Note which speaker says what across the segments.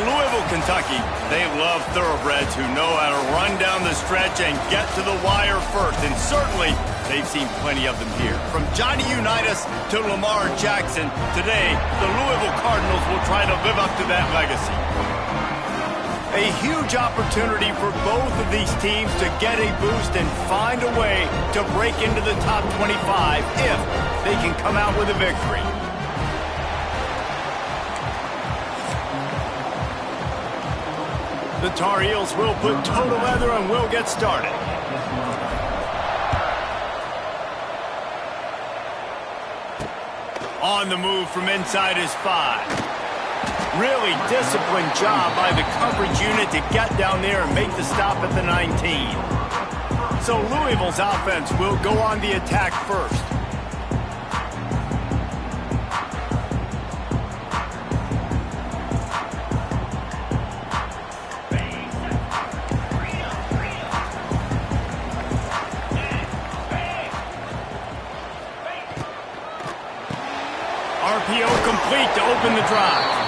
Speaker 1: Louisville, Kentucky, they love thoroughbreds who know how to run down the stretch and get to the wire first. And certainly, they've seen plenty of them here. From Johnny Unitas to Lamar Jackson, today, the Louisville Cardinals will try to live up to that legacy. A huge opportunity for both of these teams to get a boost and find a way to break into the top 25 if they can come out with a victory. The Tar Heels will put toe to leather and will get started. On the move from inside his 5. Really disciplined job by the coverage unit to get down there and make the stop at the 19. So Louisville's offense will go on the attack first. RPO complete to open the drive.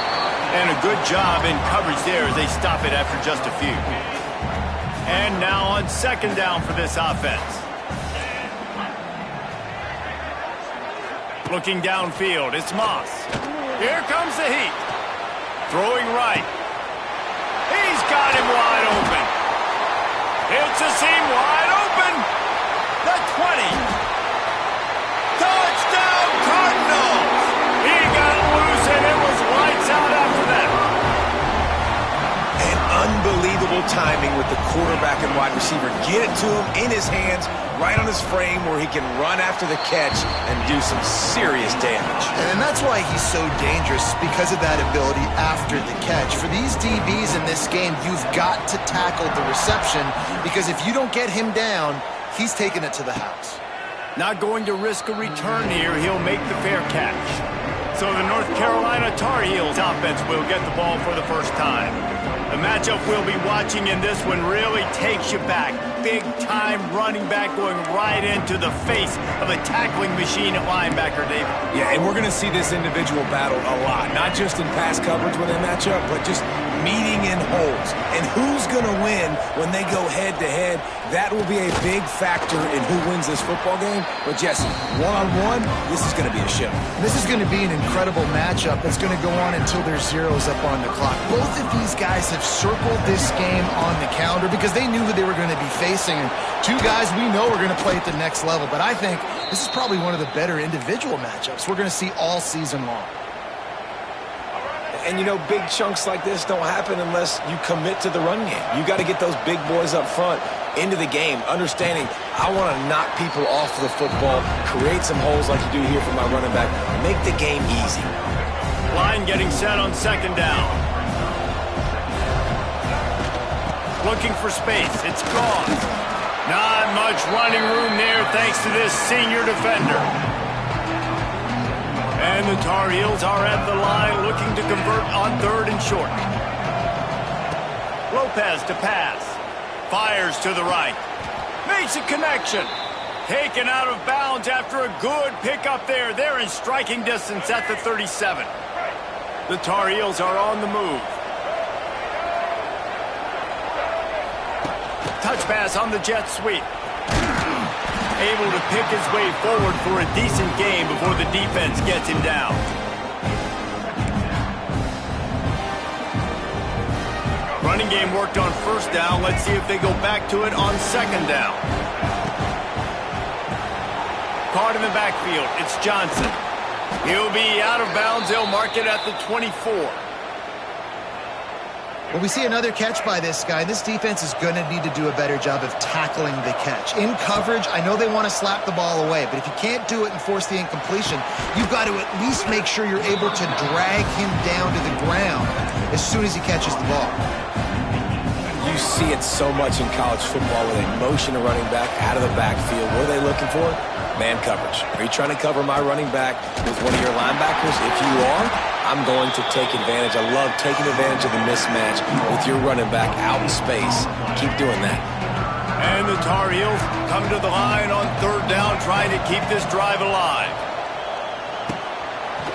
Speaker 1: And a good job in coverage there as they stop it after just a few. And now on second down for this offense. Looking downfield, it's Moss. Here comes the heat. Throwing right. He's got him wide open. It's a seam wide open. The 20. Touchdown Cardinals. He got loose and it was lights out after that.
Speaker 2: And unbelievable timing with the quarterback and wide receiver. Get it to him in his hands, right on his frame where he can run after the catch and do some serious damage.
Speaker 3: And that's why he's so dangerous, because of that ability after the catch. For these DBs in this game, you've got to tackle the reception, because if you don't get him down, he's taking it to the house.
Speaker 1: Not going to risk a return here. He'll make the fair catch. So the North Carolina Tar Heels offense will get the ball for the first time. The matchup we'll be watching in this one really takes you back. Big-time running back going right into the face of a tackling machine at linebacker, David.
Speaker 2: Yeah, and we're going to see this individual battle a lot. Not just in pass coverage when they match up, but just meeting in holes. And who's going to win when they go head-to-head? That will be a big factor in who wins this football game. But, Jesse, one-on-one, this is going to be a show.
Speaker 3: This is going to be an incredible matchup that's going to go on until there's zeros up on the clock. Both of these guys have circled this game on the calendar because they knew who they were going to be facing. And two guys we know are going to play at the next level. But I think this is probably one of the better individual matchups we're going to see all season long.
Speaker 2: And, you know, big chunks like this don't happen unless you commit to the run game. You got to get those big boys up front into the game, understanding I want to knock people off the football, create some holes like you do here for my running back, make the game easy.
Speaker 1: Line getting set on second down. Looking for space. It's gone. Not much running room there thanks to this senior defender. And the Tar Heels are at the line looking to convert on third and short. Lopez to pass. Fires to the right. Makes a connection. Taken out of bounds after a good pickup there. They're in striking distance at the 37. The Tar Heels are on the move. Touch pass on the jet sweep. Able to pick his way forward for a decent game before the defense gets him down. Running game worked on first down. Let's see if they go back to it on second down. Caught in the backfield. It's Johnson. He'll be out of bounds. They'll mark it at the 24.
Speaker 3: Well, we see another catch by this guy. This defense is going to need to do a better job of tackling the catch. In coverage, I know they want to slap the ball away, but if you can't do it and force the incompletion, you've got to at least make sure you're able to drag him down to the ground as soon as he catches the ball.
Speaker 2: You see it so much in college football where they motion a running back out of the backfield. What are they looking for? Man coverage. Are you trying to cover my running back with one of your linebackers? If you are, I'm going to take advantage. I love taking advantage of the mismatch with your running back out in space. Keep doing that.
Speaker 1: And the Tar Heels come to the line on third down, trying to keep this drive alive.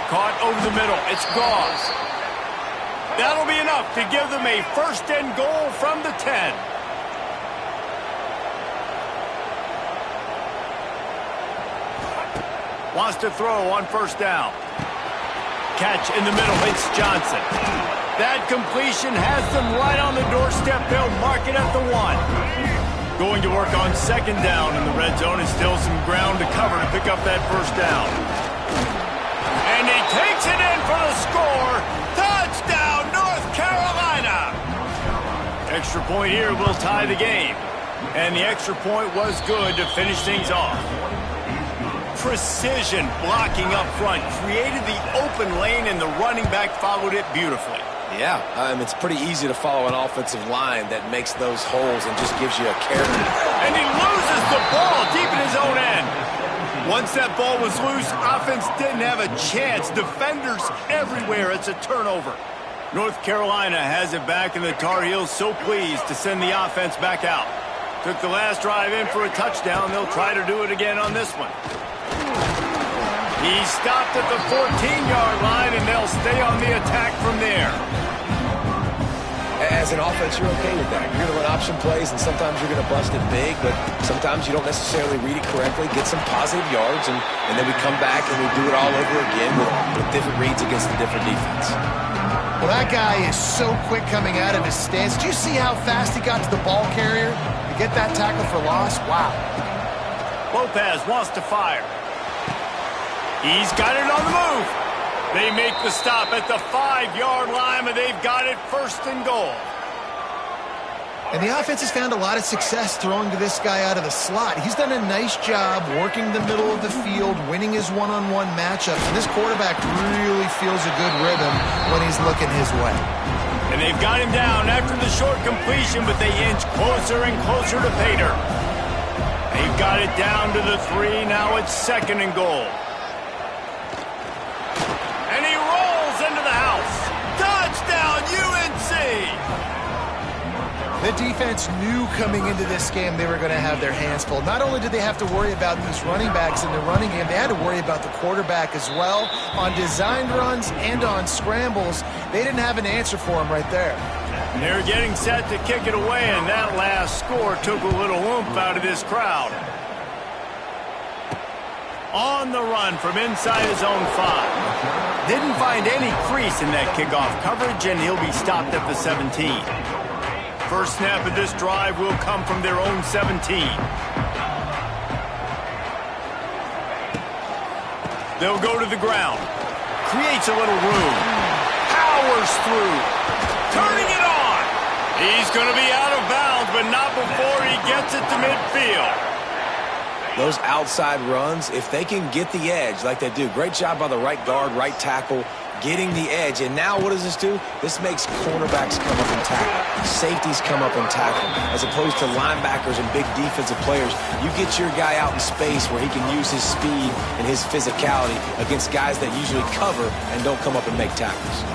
Speaker 1: Caught over the middle. It's Gauze. That'll be enough to give them a first and goal from the 10. Wants to throw on first down. Catch in the middle, it's Johnson. That completion has them right on the doorstep. They'll mark it at the 1. Going to work on second down in the red zone, and still some ground to cover to pick up that first down. And he takes it in for the score. Touchdown, North Carolina! Extra point here will tie the game. And the extra point was good to finish things off. Precision blocking up front created the open lane, and the running back followed it beautifully.
Speaker 2: Yeah, it's pretty easy to follow an offensive line that makes those holes and just gives you a carry.
Speaker 1: And he loses the ball deep in his own end. Once that ball was loose, offense didn't have a chance. Defenders everywhere. It's a turnover. North Carolina has it back, and the Tar Heels so pleased to send the offense back out. Took the last drive in for a touchdown. They'll try to do it again on this one. He stopped at the 14-yard line, and they'll stay on the attack from there.
Speaker 2: As an offense, you're okay with that. You're going to run option plays, and sometimes you're going to bust it big, but sometimes you don't necessarily read it correctly, get some positive yards, and then we come back and we do it all over again with different reads against a different defense.
Speaker 3: Well, that guy is so quick coming out of his stance. Did you see how fast he got to the ball carrier to get that tackle for loss? Wow.
Speaker 1: Lopez wants to fire. He's got it on the move. They make the stop at the 5-yard line, and they've got it first and goal.
Speaker 3: And the offense has found a lot of success throwing to this guy out of the slot. He's done a nice job working the middle of the field, winning his one-on-one matchups, and this quarterback really feels a good rhythm when he's looking his way.
Speaker 1: And they've got him down after the short completion, but they inch closer and closer to Pater. They've got it down to the 3. Now it's second and goal. And he rolls into the house. Touchdown, UNC!
Speaker 3: The defense knew coming into this game they were going to have their hands full. Not only did they have to worry about these running backs in the running game, they had to worry about the quarterback as well. On designed runs and on scrambles, they didn't have an answer for him right there.
Speaker 1: They're getting set to kick it away, and that last score took a little oomph out of this crowd. On the run from inside his own 5. Didn't find any crease in that kickoff coverage, and he'll be stopped at the 17. First snap of this drive will come from their own 17. They'll go to the ground. Creates a little room. Powers through. Turning it on. He's going to be out of bounds, but not before he gets it to midfield.
Speaker 2: Those outside runs, if they can get the edge like they do, great job by the right guard, right tackle, getting the edge. And now what does this do? This makes cornerbacks come up and tackle. Safeties come up and tackle. As opposed to linebackers and big defensive players, you get your guy out in space where he can use his speed and his physicality against guys that usually cover and don't come up and make tackles.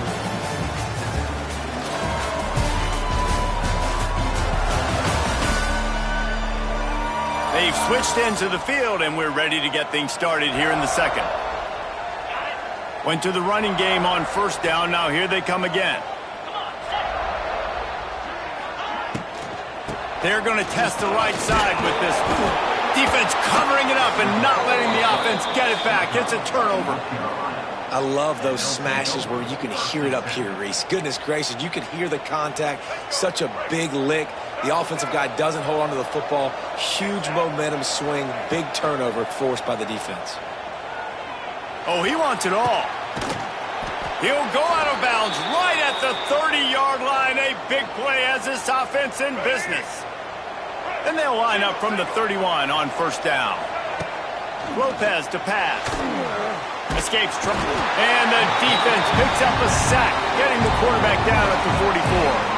Speaker 1: They've switched ends of the field, and we're ready to get things started here in the second. Went to the running game on first down. Now here they come again. They're going to test the right side with this defense covering it up and not letting the offense get it back. It's a turnover.
Speaker 2: I love those smashes where you can hear it up here, Reese. Goodness gracious, you can hear the contact. Such a big lick. The offensive guy doesn't hold on to the football. Huge momentum swing, big turnover forced by the defense.
Speaker 1: Oh, he wants it all. He'll go out of bounds right at the 30-yard line. A big play has this offense in business. And they'll line up from the 31 on first down. Lopez to pass. Escapes trouble. And the defense picks up a sack, getting the quarterback down at the 44.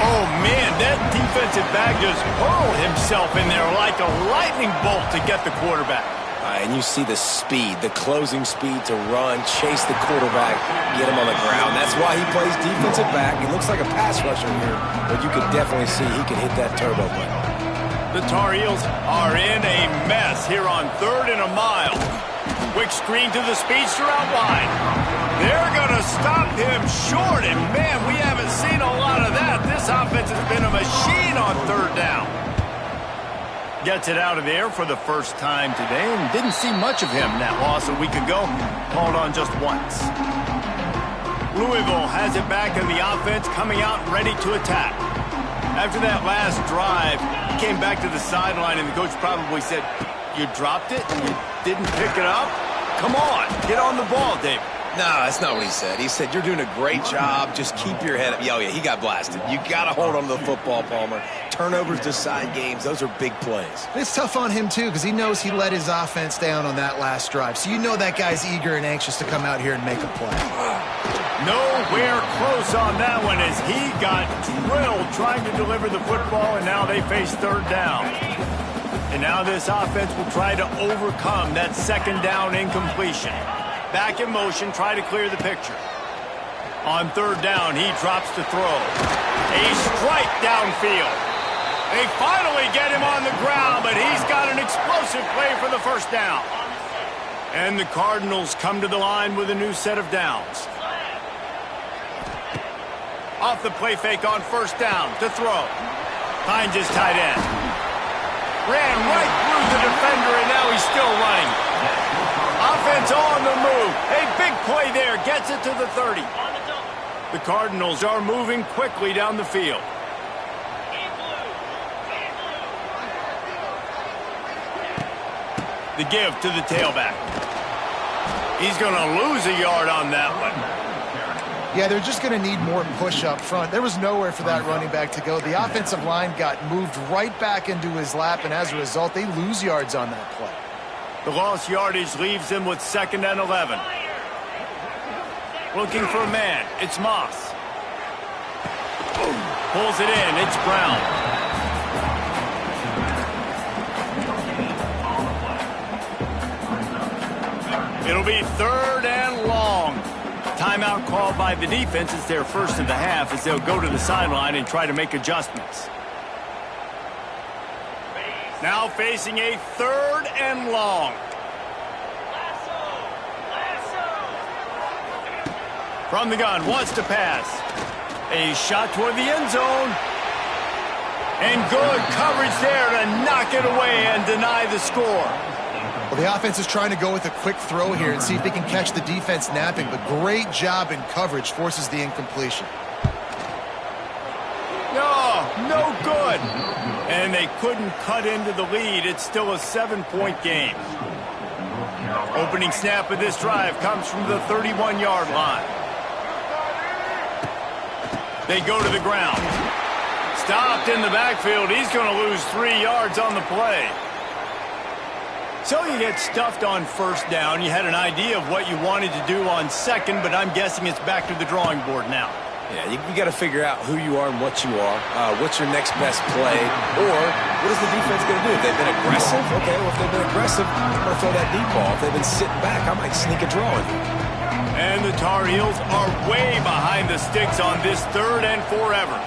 Speaker 1: Oh, man, that defensive back just hurled himself in there like a lightning bolt to get the quarterback.
Speaker 2: And you see the speed, the closing speed to run, chase the quarterback, get him on the ground. That's why he plays defensive back. He looks like a pass rusher here, but you can definitely see he can hit that turbo button.
Speaker 1: The Tar Heels are in a mess here on 3rd and a mile. Quick screen to the speedster out wide. They're going to stop him short, and man, we haven't seen a lot of that. This offense has been a machine on third down. Gets it out of the air for the first time today, and didn't see much of him. That loss a week ago, called on just once. Louisville has it back in the offense, coming out ready to attack. After that last drive, he came back to the sideline, and the coach probably said, "You dropped it? You didn't pick it up? Come on, get on the ball, David."
Speaker 2: No, that's not what he said. He said, "You're doing a great job. Just keep your head up." Oh, yeah, he got blasted. You got to hold on to the football, Palmer. Turnovers decide games. Those are big plays.
Speaker 3: It's tough on him, too, because he knows he let his offense down on that last drive. So you know that guy's eager and anxious to come out here and make a play.
Speaker 1: Nowhere close on that one as he got drilled trying to deliver the football, and now they face third down. And now this offense will try to overcome that second down incompletion. Back in motion, try to clear the picture. On third down, he drops to throw. A strike downfield. They finally get him on the ground, but he's got an explosive play for the first down. And the Cardinals come to the line with a new set of downs. Off the play fake on first down to throw. Finds his tight end. Ran right through the defender, and now he's still running. Offense on the move. A big play there. Gets it to the 30. The Cardinals are moving quickly down the field. The give to the tailback. He's going to lose a yard on that one.
Speaker 3: Yeah, they're just going to need more push up front. There was nowhere for that running back to go. The offensive line got moved right back into his lap, and as a result, they lose yards on that play.
Speaker 1: The lost yardage leaves them with 2nd and 11. Looking for a man. It's Moss. Pulls it in. It's Brown. It'll be 3rd and long. Timeout called by the defense. It's their first of the half as they'll go to the sideline and try to make adjustments. Now facing a 3rd and long. From the gun, wants to pass. A shot toward the end zone. And good coverage there to knock it away and deny the score.
Speaker 3: Well, the offense is trying to go with a quick throw here and see if they can catch the defense napping, but great job in coverage forces the incompletion. No good. And they couldn't cut into the lead. It's still a 7-point game. Opening snap of this drive comes from the 31-yard line. They go to the ground. Stopped in the backfield. He's going to lose 3 yards on the play. So you get stuffed on first down. You had an idea of what you wanted to do on second, but I'm guessing it's back to the drawing board now.
Speaker 2: Yeah, you got to figure out who you are and what you are. What's your next best play? Or what is the defense going to do? If they've been aggressive, okay, well, if they've been aggressive, I'm going to throw that deep ball. If they've been sitting back, I might sneak a draw on you.
Speaker 1: And the Tar Heels are way behind the sticks on this 3rd and forever.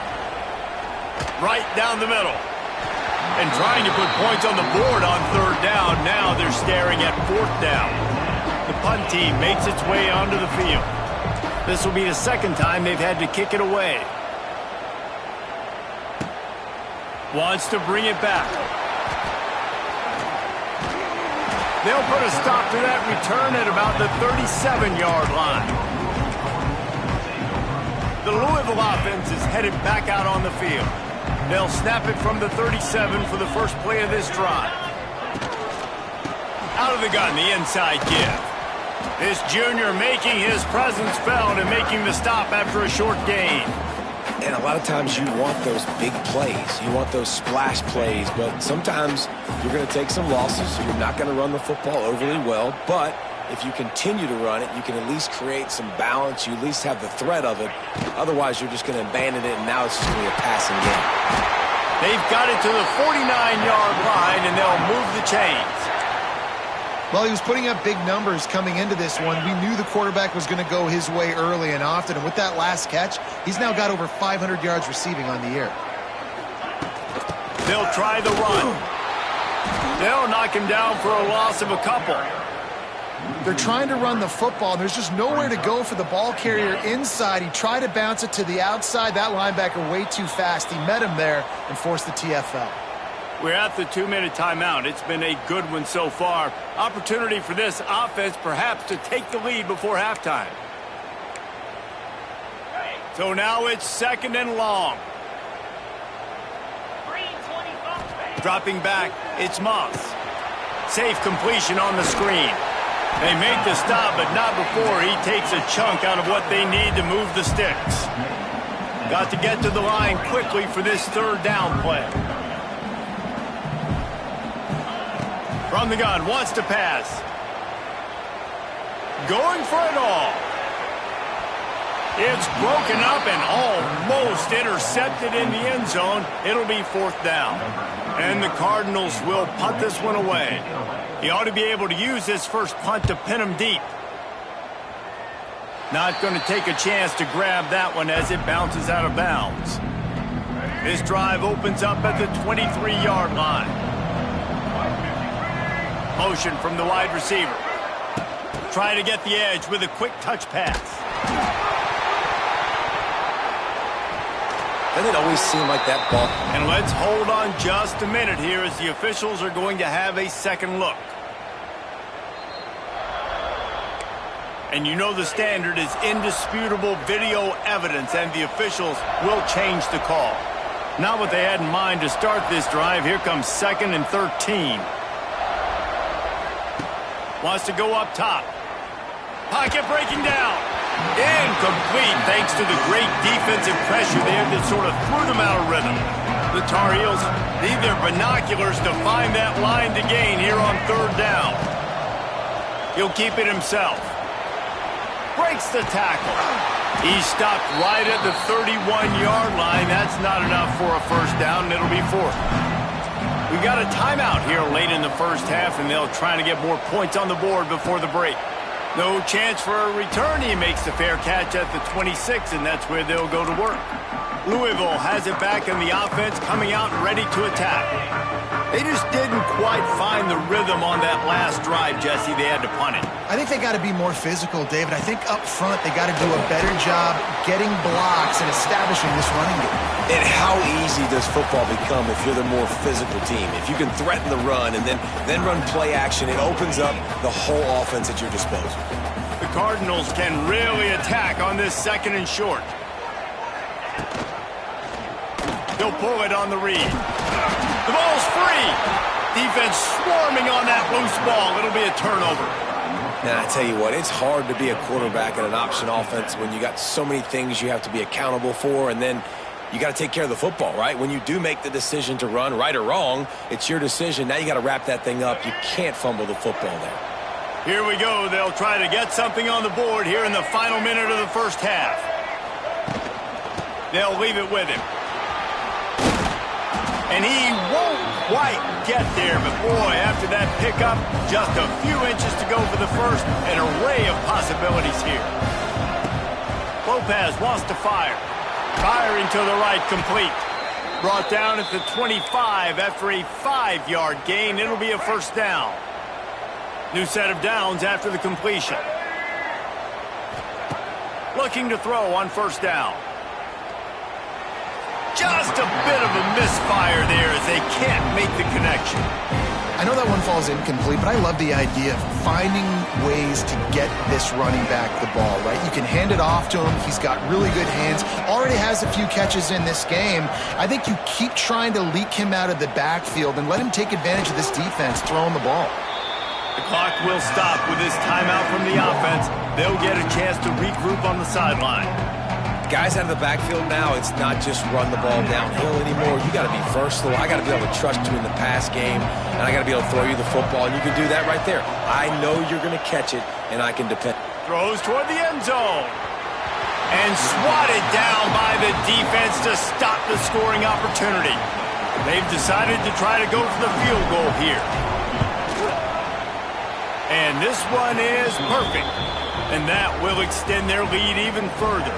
Speaker 1: Right down the middle. And trying to put points on the board on 3rd down. Now they're staring at 4th down. The punt team makes its way onto the field. This will be the 2nd time they've had to kick it away. Wants to bring it back. They'll put a stop to that return at about the 37-yard line. The Louisville offense is headed back out on the field. They'll snap it from the 37 for the first play of this drive. Out of the gun, the inside give. This junior making his presence felt and making the stop after a short gain.
Speaker 2: And a lot of times you want those big plays. You want those splash plays, but sometimes you're going to take some losses. You're not going to run the football overly well, but if you continue to run it, you can at least create some balance. You at least have the threat of it. Otherwise, you're just going to abandon it, and now it's just going to be a passing game.
Speaker 1: They've got it to the 49-yard line, and they'll move the chains.
Speaker 3: Well, he was putting up big numbers coming into this one. We knew the quarterback was going to go his way early and often, and with that last catch, he's now got over 500 yards receiving on the year.
Speaker 1: They'll try the run. They'll knock him down for a loss of a couple.
Speaker 3: They're trying to run the football, and there's just nowhere to go for the ball carrier inside. He tried to bounce it to the outside. That linebacker way too fast. He met him there and forced the TFL.
Speaker 1: We're at the 2-minute timeout. It's been a good one so far. Opportunity for this offense perhaps to take the lead before halftime. So now it's 2nd and long. Dropping back, it's Moss. Safe completion on the screen. They make the stop, but not before he takes a chunk out of what they need to move the sticks. Got to get to the line quickly for this 3rd down play. From the gun, wants to pass. Going for it all. It's broken up and almost intercepted in the end zone. It'll be 4th down. And the Cardinals will punt this one away. He ought to be able to use this first punt to pin him deep. Not going to take a chance to grab that one as it bounces out of bounds. This drive opens up at the 23-yard line. Motion from the wide receiver. Trying to get the edge with a quick touch pass.
Speaker 2: Doesn't it always seem like that ball?
Speaker 1: And let's hold on just a minute here as the officials are going to have a second look. And you know the standard is indisputable video evidence, and the officials will change the call. Not what they had in mind to start this drive. Here comes 2nd and 13. Wants to go up top. Pocket breaking down. Incomplete thanks to the great defensive pressure there that sort of threw them out of rhythm. The Tar Heels need their binoculars to find that line to gain here on 3rd down. He'll keep it himself. Breaks the tackle. He stopped right at the 31-yard line. That's not enough for a 1st down, and it'll be 4th. We've got a timeout here late in the 1st half, and they'll try to get more points on the board before the break. No chance for a return. He makes the fair catch at the 26, and that's where they'll go to work. Louisville has it back in the offense, coming out ready to attack. They just didn't quite find the rhythm on that last drive, Jesse. They had to punt it.
Speaker 3: I think they got to be more physical, David. I think up front they got to do a better job getting blocks and establishing this running game.
Speaker 2: And how easy does football become if you're the more physical team? If you can threaten the run and then run play action, it opens up the whole offense at your disposal.
Speaker 1: The Cardinals can really attack on this 2nd and short. They'll pull it on the read. The ball's free. Defense swarming on that loose ball. It'll be a turnover.
Speaker 2: Now, I tell you what, it's hard to be a quarterback in an option offense when you got so many things you have to be accountable for, and then you got to take care of the football, right? When you do make the decision to run, right or wrong, it's your decision. Now you got to wrap that thing up. You can't fumble the football there.
Speaker 1: Here we go. They'll try to get something on the board here in the final minute of the 1st half. They'll leave it with him. And he won't quite get there, but boy, after that pickup, just a few inches to go for the first. An array of possibilities here. Lopez wants to fire. Firing to the right, complete. Brought down at the 25 after a 5-yard gain. It'll be a 1st down. New set of downs after the completion. Looking to throw on 1st down. Just a bit of a misfire there as they can't make the connection.
Speaker 3: I know that one falls incomplete, but I love the idea of finding ways to get this running back the ball, right? You can hand it off to him. He's got really good hands. Already has a few catches in this game. I think you keep trying to leak him out of the backfield and let him take advantage of this defense throwing the ball.
Speaker 1: The clock will stop with this timeout from the offense. They'll get a chance to regroup on the sideline.
Speaker 2: Guys out of the backfield now, it's not just run the ball downhill anymore. You got to be versatile. I got to be able to trust you in the pass game, and I got to be able to throw you the football, and you can do that right there. I know you're going to catch it, and I can depend.
Speaker 1: Throws toward the end zone. And swatted down by the defense to stop the scoring opportunity. They've decided to try to go for the field goal here. And this one is perfect. And that will extend their lead even further.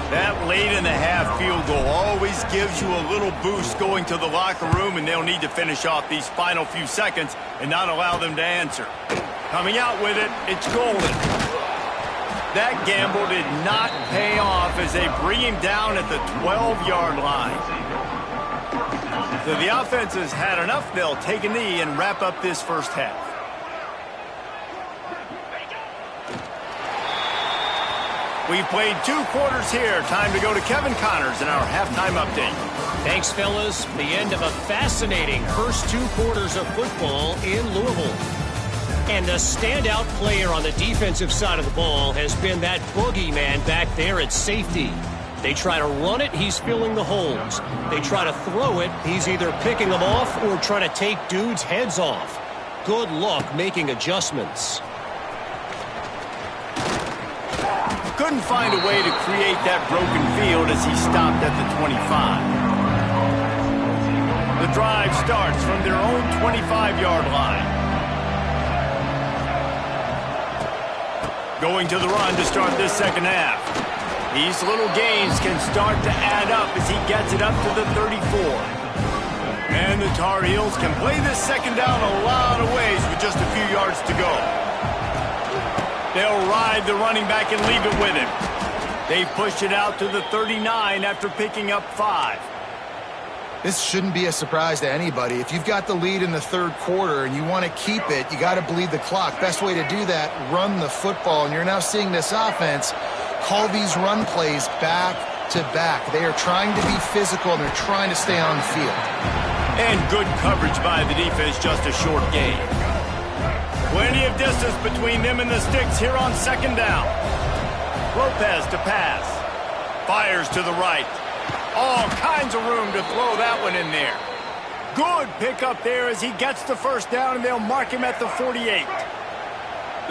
Speaker 1: That late-in-the-half field goal always gives you a little boost going to the locker room, and they'll need to finish off these final few seconds and not allow them to answer. Coming out with it, it's golden. That gamble did not pay off as they bring him down at the 12-yard line. So the offense has had enough. They'll take a knee and wrap up this first half. We've played 2 quarters here. Time to go to Kevin Connors in our halftime update.
Speaker 4: Thanks, fellas. The end of a fascinating first 2 quarters of football in Louisville. And the standout player on the defensive side of the ball has been that boogeyman back there at safety. They try to run it, he's filling the holes. They try to throw it, he's either picking them off or trying to take dudes' heads off. Good luck making adjustments.
Speaker 1: Couldn't find a way to create that broken field as he stopped at the 25. The drive starts from their own 25-yard line. Going to the run to start this second half. These little gains can start to add up as he gets it up to the 34. And the Tar Heels can play this second down a lot of ways with just a few yards to go. They'll ride the running back and leave it with him. They push it out to the 39 after picking up 5.
Speaker 3: This shouldn't be a surprise to anybody. If you've got the lead in the third quarter and you want to keep it, you got to bleed the clock. Best way to do that, run the football. And you're now seeing this offense call these run plays back to back. They are trying to be physical and they're trying to stay on the field.
Speaker 1: And good coverage by the defense, just a short gain. Plenty of distance between them and the sticks here on second down. Lopez to pass. Fires to the right. All kinds of room to throw that one in there. Good pickup there as he gets the first down, and they'll mark him at the 48.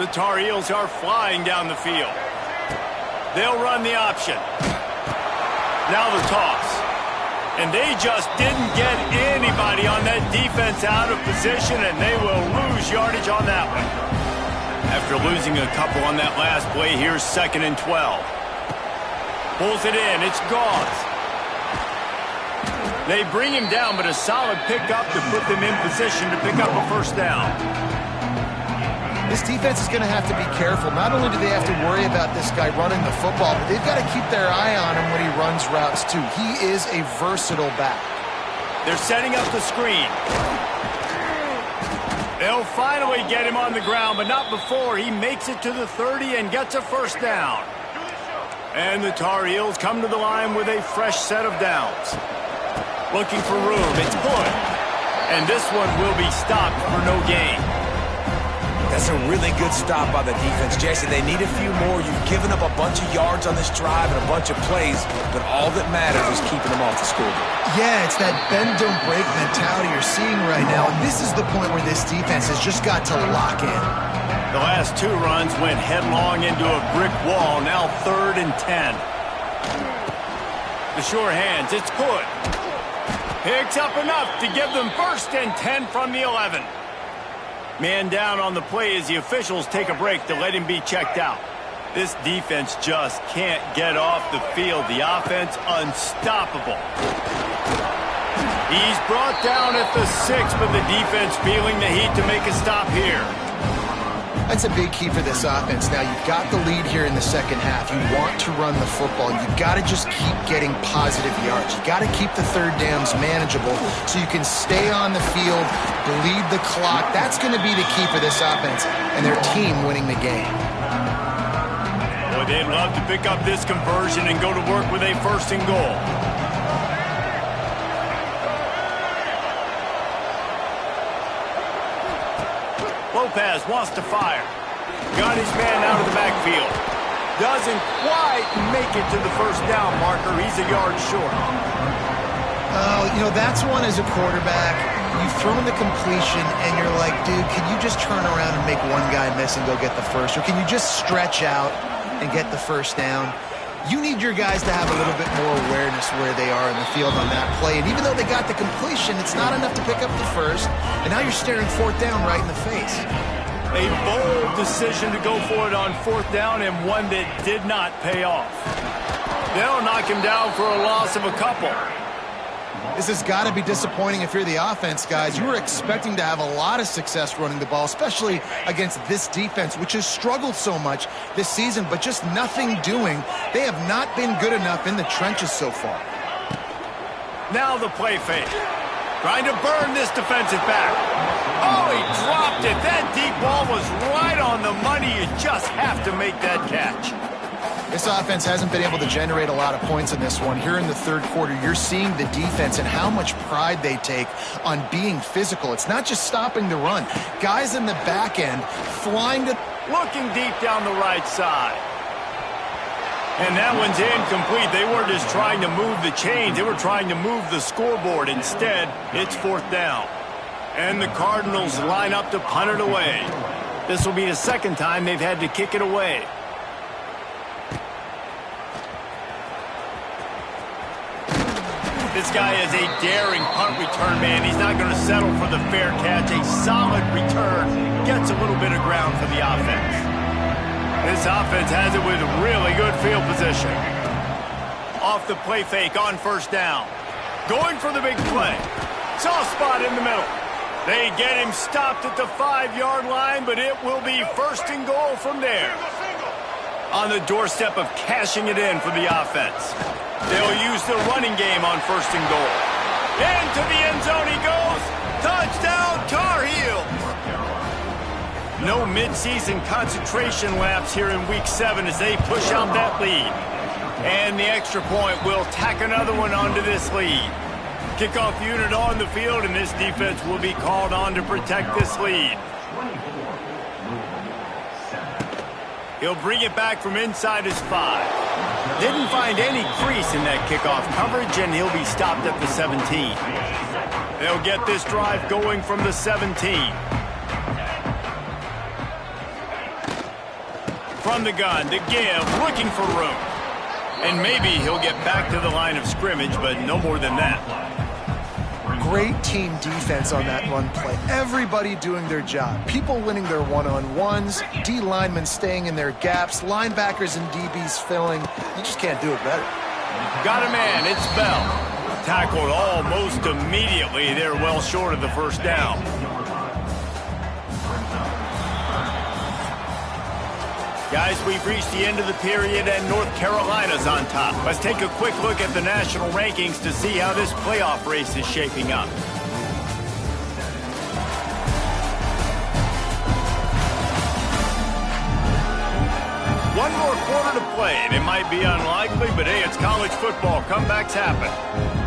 Speaker 1: The Tar Heels are flying down the field. They'll run the option. Now the toss. And they just didn't get anybody on that defense out of position, and they will lose yardage on that one. After losing a couple on that last play, here's 2nd and 12. Pulls it in. It's Gauze. They bring him down, but a solid pickup to put them in position to pick up a first down.
Speaker 3: This defense is going to have to be careful. Not only do they have to worry about this guy running the football, but they've got to keep their eye on him when he runs routes too. He is a versatile back.
Speaker 1: They're setting up the screen. They'll finally get him on the ground, but not before he makes it to the 30 and gets a first down. And the Tar Heels come to the line with a fresh set of downs. Looking for room, it's Hood. And this one will be stopped for no gain.
Speaker 2: That's a really good stop by the defense, Jason. They need a few more. You've given up a bunch of yards on this drive and a bunch of plays, but all that matters is keeping them off the scoreboard.
Speaker 3: Yeah, it's that bend, don't break mentality you're seeing right now. And this is the point where this defense has just got to lock in.
Speaker 1: The last 2 runs went headlong into a brick wall. Now 3rd and 10. The sure hands, it's Hood. Picks up enough to give them 1st and 10 from the 11. Man down on the play as the officials take a break to let him be checked out. This defense just can't get off the field. The offense unstoppable. He's brought down at the 6, but the defense feeling the heat to make a stop here.
Speaker 3: That's a big key for this offense. Now, you've got the lead here in the second half. You want to run the football. You've got to just keep getting positive yards. You've got to keep the third downs manageable so you can stay on the field, bleed the clock. That's going to be the key for this offense and their team winning the game.
Speaker 1: Boy, they'd love to pick up this conversion and go to work with a 1st and goal. Lopez wants to fire. Got his man out of the backfield. Doesn't quite make it to the first down marker. He's a yard short.
Speaker 3: Oh, you know, that's one as a quarterback. You've thrown the completion, and you're like, dude, can you just turn around and make one guy miss and go get the first? Or can you just stretch out and get the first down? You need your guys to have a little bit more awareness where they are in the field on that play. And even though they got the completion, it's not enough to pick up the first. And now you're staring 4th down right in the face.
Speaker 1: A bold decision to go for it on 4th down, and one that did not pay off. They'll knock him down for a loss of a couple.
Speaker 3: This has got to be disappointing if you're the offense, guys. You were expecting to have a lot of success running the ball, especially against this defense, which has struggled so much this season, but just nothing doing. They have not been good enough in the trenches so far.
Speaker 1: Now the play fake. Trying to burn this defensive back. Oh, he dropped it. That deep ball was right on the money. You just have to make that catch.
Speaker 3: This offense hasn't been able to generate a lot of points in this one. Here in the third quarter, you're seeing the defense and how much pride they take on being physical. It's not just stopping the run. Guys in the back end flying to...
Speaker 1: Looking deep down the right side. And that one's incomplete. They weren't just trying to move the chains. They were trying to move the scoreboard. Instead, it's fourth down. And the Cardinals line up to punt it away. This will be the second time they've had to kick it away. This guy is a daring punt return man. He's not going to settle for the fair catch. A solid return gets a little bit of ground for the offense. This offense has it with really good field position. Off the play fake on first down. Going for the big play. Soft spot in the middle. They get him stopped at the 5-yard line, but it will be first and goal from there. On the doorstep of cashing it in for the offense. They'll use the running game on first and goal. Into the end zone he goes. Touchdown, Tar Heels. No midseason concentration laps here in Week 7 as they push out that lead. And the extra point will tack another one onto this lead. Kickoff unit on the field, and this defense will be called on to protect this lead. He'll bring it back from inside his 5. Didn't find any crease in that kickoff coverage, and he'll be stopped at the 17. They'll get this drive going from the 17. From the gun, to give, looking for room. And maybe he'll get back to the line of scrimmage, but no more than that.
Speaker 3: Great team defense on that run play. Everybody doing their job. People winning their one-on-ones, D linemen staying in their gaps, linebackers and DBs filling. You just can't do it better.
Speaker 1: Got a man, it's Bell. Tackled almost immediately. They're well short of the first down. Guys, we've reached the end of the period and North Carolina's on top. Let's take a quick look at the national rankings to see how this playoff race is shaping up. One more quarter to play, and it might be unlikely, but hey, it's college football. Comebacks happen.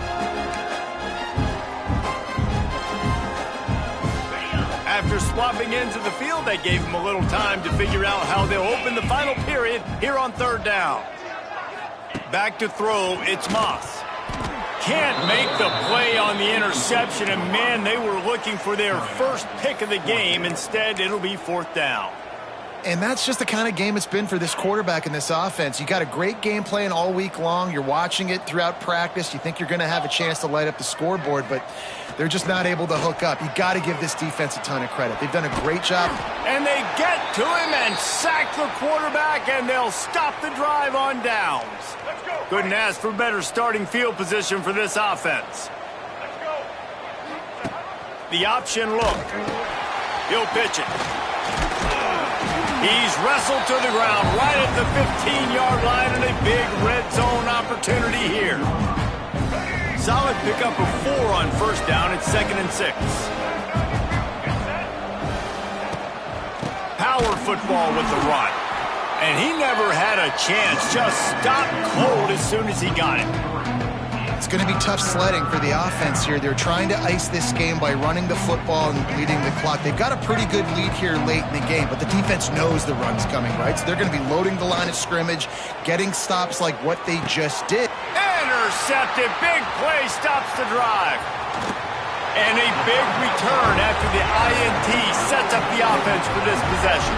Speaker 1: After swapping ends of the field, they gave him a little time to figure out how they'll open the final period here on third down. Back to throw, it's Moss. Can't make the play on the interception, and man, they were looking for their first pick of the game. Instead, it'll be fourth down.
Speaker 3: And that's just the kind of game it's been for this quarterback in this offense. You got a great game plan all week long. You're watching it throughout practice. You think you're going to have a chance to light up the scoreboard, but they're just not able to hook up. You got to give this defense a ton of credit. They've done a great job.
Speaker 1: And they get to him and sack the quarterback, and they'll stop the drive on downs. Couldn't ask for better starting field position for this offense. The option look. He'll pitch it. He's wrestled to the ground right at the 15-yard line, and a big red zone opportunity here. Solid pickup of 4 on first down. It's 2nd and 6. Power football with the run. And he never had a chance. Just stopped cold as soon as he got it.
Speaker 3: It's going to be tough sledding for the offense here. They're trying to ice this game by running the football and leading the clock. They've got a pretty good lead here late in the game, but the defense knows the run's coming, right? So they're going to be loading the line of scrimmage, getting stops like what they just did.
Speaker 1: Intercepted. Big play stops the drive. And a big return after the INT sets up the offense for this possession.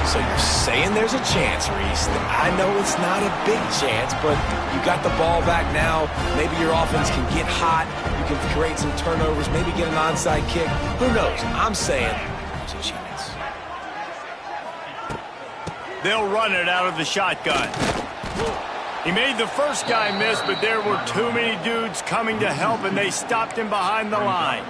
Speaker 2: So you're saying there's a chance, Reese. I know it's not a big chance, but you got the ball back now. Maybe your offense can get hot. You can create some turnovers, maybe get an onside kick. Who knows? I'm saying there's a chance.
Speaker 1: They'll run it out of the shotgun. He made the first guy miss, but there were too many dudes coming to help, and they stopped him behind the line.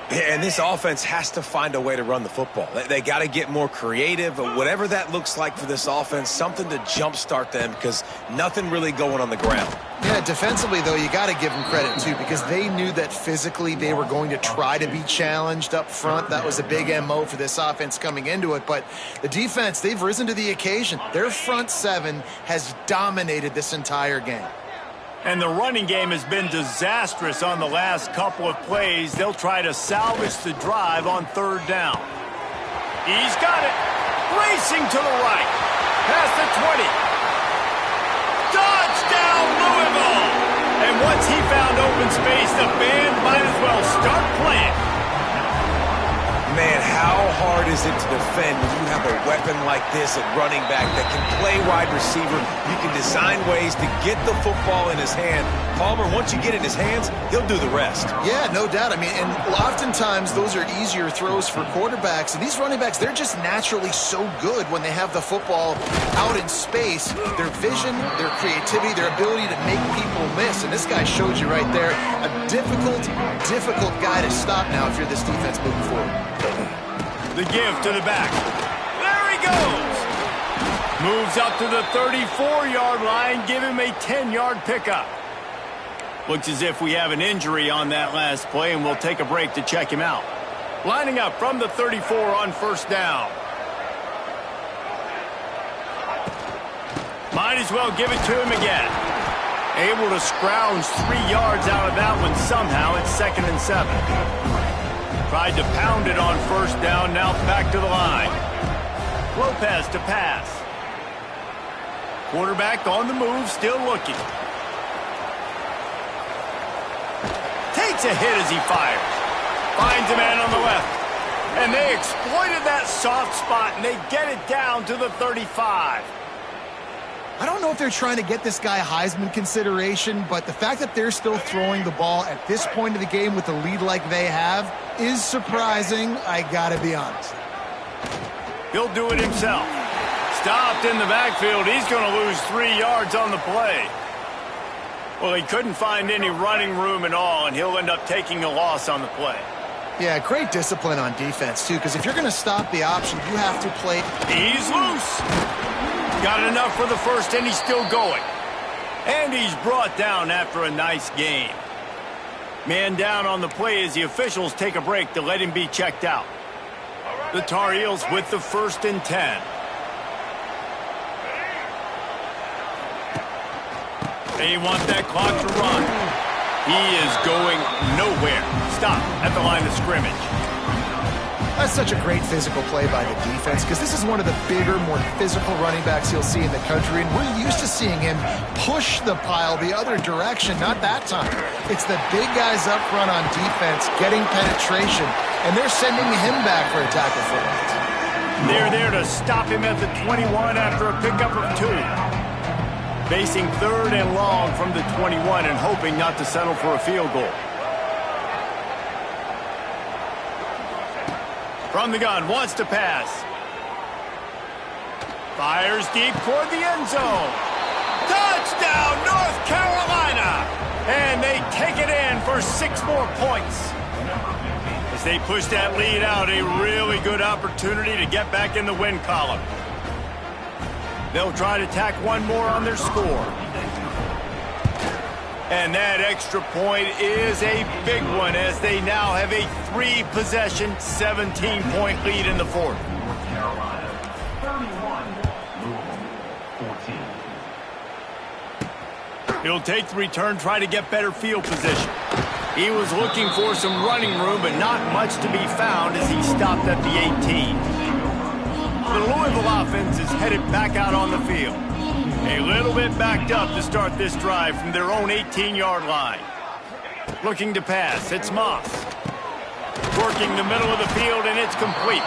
Speaker 2: And this offense has to find a way to run the football. They got to get more creative, whatever that looks like for this offense, something to jumpstart them because nothing really going on the ground.
Speaker 3: Yeah, defensively, though, you got to give them credit, too, because they knew that physically they were going to try to be challenged up front. That was a big MO for this offense coming into it. But the defense, they've risen to the occasion. Their front seven has dominated this entire game.
Speaker 1: And the running game has been disastrous on the last couple of plays. They'll try to salvage the drive on third down. He's got it. Racing to the right. Past the 20. Touchdown, Louisville! And once he found open space, the band might as well start playing.
Speaker 2: Man, how hard is it to defend when you have a weapon like this at running back that can play wide receiver? You can design ways to get the football in his hand. Palmer, once you get it in his hands, he'll do the rest.
Speaker 3: Yeah, no doubt. I mean, and oftentimes those are easier throws for quarterbacks. And these running backs, they're just naturally so good when they have the football out in space. Their vision, their creativity, their ability to make people miss. And this guy showed you right there, a difficult guy to stop now if you're this defense moving forward.
Speaker 1: The give to the back. There he goes. Moves up to the 34-yard line. Give him a 10-yard pickup. Looks as if we have an injury on that last play, and we'll take a break to check him out. Lining up from the 34 on first down. Might as well give it to him again. Able to scrounge 3 yards out of that one somehow. It's 2nd and 7. Tried to pound it on first down, now back to the line. Lopez to pass. Quarterback on the move, still looking. Takes a hit as he fires. Finds a man on the left. And they exploited that soft spot, and they get it down to the 35.
Speaker 3: I don't know if they're trying to get this guy Heisman consideration, but the fact that they're still throwing the ball at this point of the game with a lead like they have is surprising, I gotta be honest.
Speaker 1: He'll do it himself. Stopped in the backfield. He's going to lose 3 yards on the play. Well, he couldn't find any running room at all, and he'll end up taking a loss on the play.
Speaker 3: Yeah, great discipline on defense, too, because if you're going to stop the option, you have to play.
Speaker 1: He's loose. Got enough for the first, and he's still going. And he's brought down after a nice game. Man down on the play as the officials take a break to let him be checked out. The Tar Heels with the 1st and 10. They want that clock to run. He is going nowhere. Stop at the line of scrimmage.
Speaker 3: That's such a great physical play by the defense because this is one of the bigger, more physical running backs you'll see in the country, and we're used to seeing him push the pile the other direction. Not that time. It's the big guys up front on defense getting penetration, and they're sending him back for a tackle for loss.
Speaker 1: They're there to stop him at the 21 after a pickup of 2. Facing 3rd and long from the 21 and hoping not to settle for a field goal. From the gun, wants to pass. Fires deep toward the end zone. Touchdown, North Carolina! And they take it in for 6 more points. As they push that lead out, a really good opportunity to get back in the win column. They'll try to tack one more on their score. And that extra point is a big one as they now have a 3-possession, 17-point lead in the 4th. He'll take the return, try to get better field position. He was looking for some running room, but not much to be found as he stopped at the 18. The Louisville offense is headed back out on the field. A little bit backed up to start this drive from their own 18-yard line. Looking to pass, it's Moss. Working the middle of the field, and it's complete.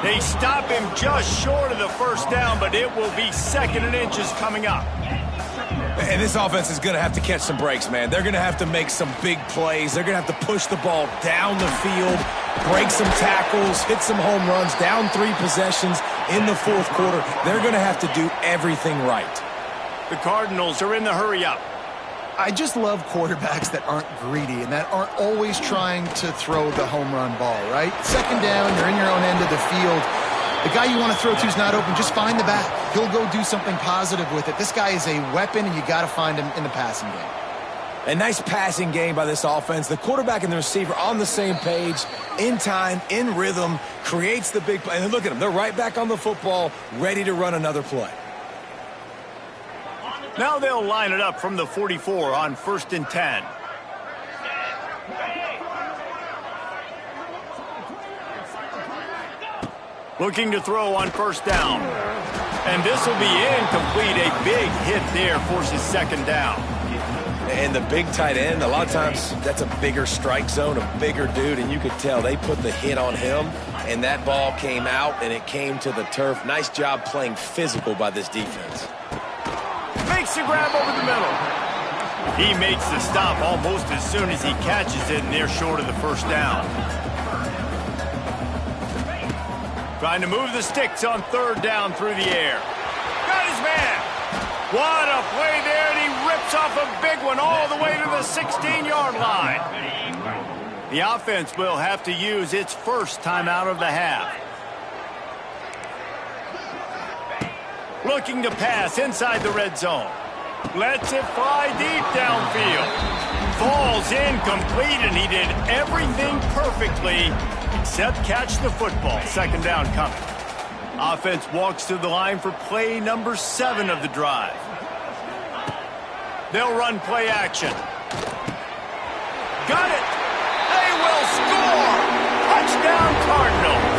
Speaker 1: They stop him just short of the first down, but it will be 2nd and inches coming up.
Speaker 2: And this offense is going to have to catch some breaks, man. They're going to have to make some big plays. They're going to have to push the ball down the field break some tackles, hit some home runs, down 3 possessions in the fourth quarter. They're going to have to do everything right.
Speaker 1: The Cardinals are in the hurry-up.
Speaker 3: I just love quarterbacks that aren't greedy and that aren't always trying to throw the home run ball, right? Second down, you're in your own end of the field. The guy you want to throw to is not open. Just find the back. He'll go do something positive with it. This guy is a weapon, and you got to find him in the passing game.
Speaker 2: A nice passing game by this offense. The quarterback and the receiver on the same page, in time, in rhythm, creates the big play. And look at them. They're right back on the football, ready to run another play.
Speaker 1: Now they'll line it up from the 44 on 1st and 10. Looking to throw on 1st down. And this will be incomplete. A big hit there forces 2nd down.
Speaker 2: And the big tight end, a lot of times that's a bigger strike zone, a bigger dude, and you could tell they put the hit on him, and that ball came out, and it came to the turf. Nice job playing physical by this defense.
Speaker 1: Makes the grab over the middle. He makes the stop almost as soon as he catches it, and they're short of the 1st down. Trying to move the sticks on 3rd down through the air. Got his man. What a play there, and he rips off a big one all the way to the 16-yard line. The offense will have to use its first timeout of the half. Looking to pass inside the red zone. Lets it fly deep downfield. Falls incomplete, and he did everything perfectly except catch the football. 2nd down coming. Offense walks to the line for play number 7 of the drive. They'll run play action. Got it! They will score! Touchdown Cardinals!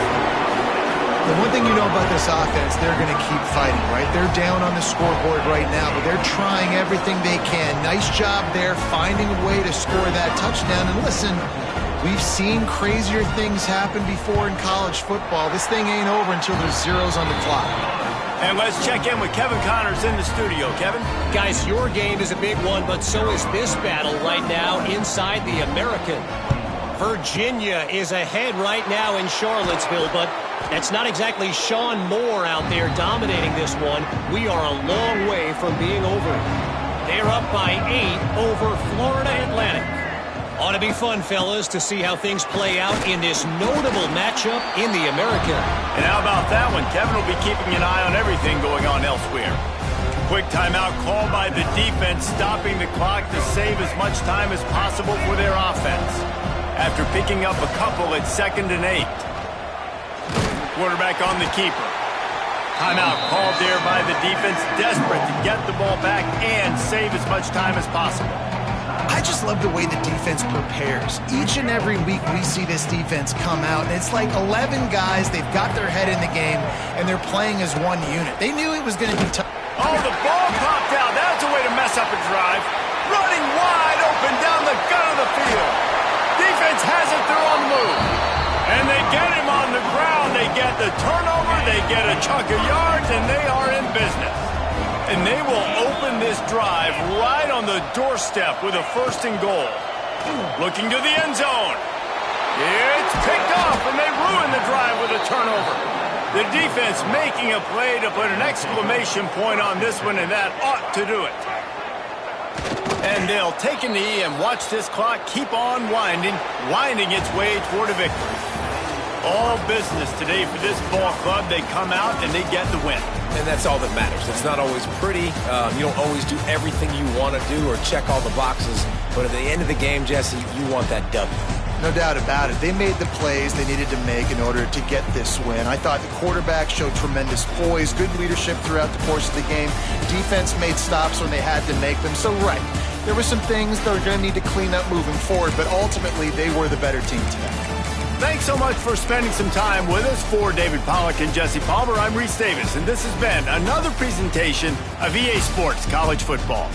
Speaker 3: The one thing you know about this offense, they're going to keep fighting, right? They're down on the scoreboard right now, but they're trying everything they can. Nice job there, finding a way to score that touchdown. And listen, we've seen crazier things happen before in college football. This thing ain't over until there's zeros on the clock.
Speaker 1: And let's check in with Kevin Connors in the studio. Kevin?
Speaker 4: Guys, your game is a big one, but so is this battle right now inside the American. Virginia is ahead right now in Charlottesville, but that's not exactly Sean Moore out there dominating this one. We are a long way from being over. They're up by 8 over Florida Atlantic. Ought to be fun, fellas, to see how things play out in this notable matchup in the American.
Speaker 1: And how about that one? Kevin will be keeping an eye on everything going on elsewhere. Quick timeout called by the defense, stopping the clock to save as much time as possible for their offense. After picking up a couple at 2nd and 8. Quarterback on the keeper. Timeout called there by the defense, desperate to get the ball back and save as much time as possible.
Speaker 3: I just love the way the defense prepares. Each and every week we see this defense come out, and it's like 11 guys, they've got their head in the game, and they're playing as one unit. They knew it was going to be tough.
Speaker 1: Oh, the ball popped out. That's a way to mess up a drive. Running wide open down the gut of the field. Defense has it, they're on the move. And they get him on the ground. They get the turnover, they get a chunk of yards, and they are in business. And they will open this drive right on the doorstep with a 1st and goal. Looking to the end zone. It's picked off, and they ruin the drive with a turnover. The defense making a play to put an exclamation point on this one, and that ought to do it. And they'll take a knee and watch this clock keep on winding its way toward a victory. All business today for this ball club. They come out and they get the win.
Speaker 2: And that's all that matters. It's not always pretty. You don't always do everything you want to do or check all the boxes. But at the end of the game, Jesse, you want that W.
Speaker 3: No doubt about it. They made the plays they needed to make in order to get this win. I thought the quarterback showed tremendous poise, good leadership throughout the course of the game. Defense made stops when they had to make them. So, right, there were some things that are going to need to clean up moving forward, but ultimately they were the better team today.
Speaker 1: Thanks so much for spending some time with us. For David Pollack and Jesse Palmer, I'm Reese Davis, and this has been another presentation of EA Sports College Football.